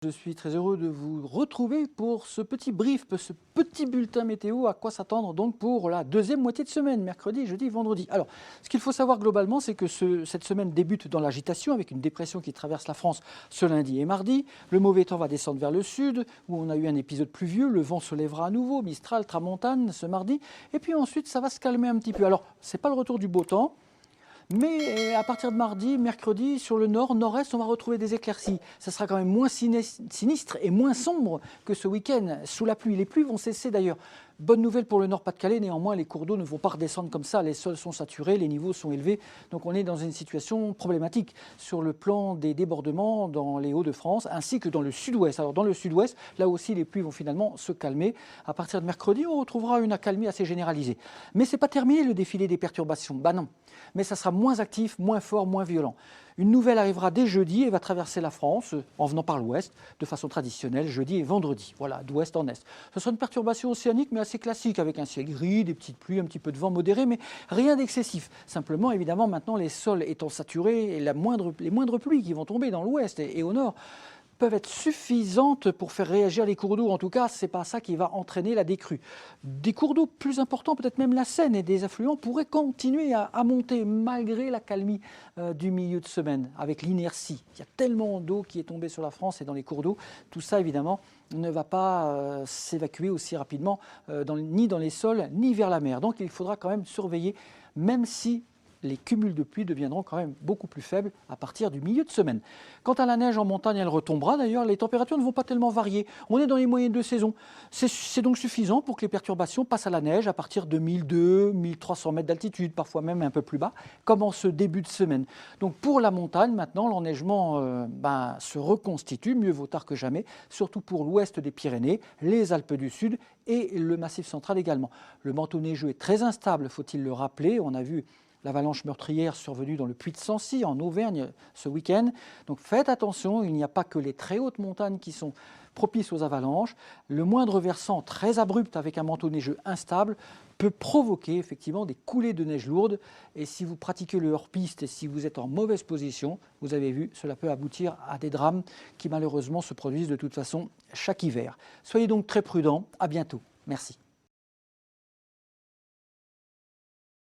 Je suis très heureux de vous retrouver pour ce petit brief, ce petit bulletin météo, à quoi s'attendre donc pour la deuxième moitié de semaine, mercredi, jeudi, vendredi. Alors, ce qu'il faut savoir globalement, c'est que cette semaine débute dans l'agitation avec une dépression qui traverse la France ce lundi et mardi. Le mauvais temps va descendre vers le sud, où on a eu un épisode pluvieux, le vent se lèvera à nouveau, Mistral, Tramontane ce mardi, et puis ensuite ça va se calmer un petit peu. Alors, ce n'est pas le retour du beau temps, mais à partir de mardi, mercredi, sur le nord, nord-est, on va retrouver des éclaircies. Ça sera quand même moins sinistre et moins sombre que ce week-end sous la pluie. Les pluies vont cesser d'ailleurs. Bonne nouvelle pour le Nord-Pas-de-Calais, néanmoins les cours d'eau ne vont pas redescendre comme ça, les sols sont saturés, les niveaux sont élevés, donc on est dans une situation problématique sur le plan des débordements dans les Hauts-de-France ainsi que dans le sud-ouest. Alors dans le sud-ouest, là aussi les pluies vont finalement se calmer. À partir de mercredi, on retrouvera une accalmie assez généralisée. Mais ce n'est pas terminé le défilé des perturbations, bah non, mais ça sera moins actif, moins fort, moins violent. Une nouvelle arrivera dès jeudi et va traverser la France en venant par l'ouest de façon traditionnelle jeudi et vendredi, voilà, d'ouest en est. Ce sera une perturbation océanique mais assez classique avec un ciel gris, des petites pluies, un petit peu de vent modéré mais rien d'excessif. Simplement évidemment maintenant les sols étant saturés et les moindres pluies qui vont tomber dans l'ouest et au nord peuvent être suffisantes pour faire réagir les cours d'eau. En tout cas, ce n'est pas ça qui va entraîner la décrue. Des cours d'eau plus importants, peut-être même la Seine et des affluents, pourraient continuer à monter malgré l'accalmie du milieu de semaine, avec l'inertie. Il y a tellement d'eau qui est tombée sur la France et dans les cours d'eau. Tout ça, évidemment, ne va pas s'évacuer aussi rapidement, ni dans les sols, ni vers la mer. Donc il faudra quand même surveiller, même si les cumuls de pluie deviendront quand même beaucoup plus faibles à partir du milieu de semaine. Quant à la neige en montagne, elle retombera. D'ailleurs, les températures ne vont pas tellement varier. On est dans les moyennes de saison. C'est donc suffisant pour que les perturbations passent à la neige à partir de 1200-1300 mètres d'altitude, parfois même un peu plus bas, comme en ce début de semaine. Donc pour la montagne, maintenant, l'enneigement se reconstitue, mieux vaut tard que jamais, surtout pour l'ouest des Pyrénées, les Alpes du Sud et le Massif central également. Le manteau neigeux est très instable, faut-il le rappeler. On a vu l'avalanche meurtrière survenue dans le Puy de Sancy, en Auvergne, ce week-end. Donc faites attention, il n'y a pas que les très hautes montagnes qui sont propices aux avalanches. Le moindre versant très abrupt avec un manteau neigeux instable peut provoquer effectivement des coulées de neige lourde. Et si vous pratiquez le hors-piste et si vous êtes en mauvaise position, vous avez vu, cela peut aboutir à des drames qui malheureusement se produisent de toute façon chaque hiver. Soyez donc très prudents. À bientôt. Merci.